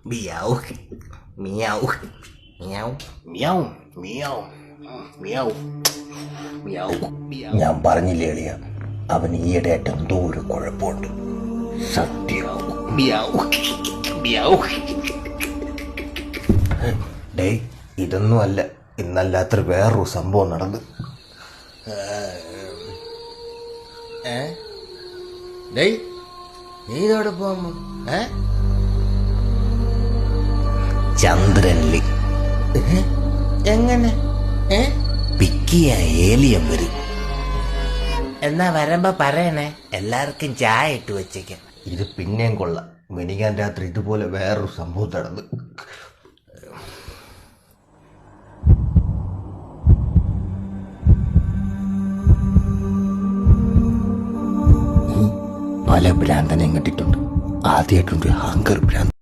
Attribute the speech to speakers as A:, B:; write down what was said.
A: Meow meow meow meow meow meow meow. ഞാൻ പറഞ്ഞില്ലേ എളിയ, അവൻ ഈയിടെയായിട്ട് എന്തോ ഒരു കുഴപ്പമുണ്ട്. സത്യമാവും. Meow meow. ഡേ, ഇതൊന്നും അല്ല, ഇന്നല്ലാത്തൊരു വേറൊരു സംഭവം നടന്ന്. ഡേ, നീ ഇതോടെ പോകുമ്പോ ചന്ദ്രനില് എങ്ങനെ പിക്കിയ ഏലിയം വരും. എന്നാ വരുമ്പോ പറയണേ, എല്ലാവർക്കും ചായ ഇട്ട് വെച്ചേക്കാം. ഇത് പിന്നെയും കൊള്ളാം. മിനിങ്ങാൻ രാത്രി ഇതുപോലെ വേറൊരു സംഭവം നടന്ന്. പല ഭ്രാന്തനെ കണ്ടിട്ടുണ്ട്. ആദ്യമായിട്ടുണ്ട് ഹങ്കർ ഭ്രാന്ത്.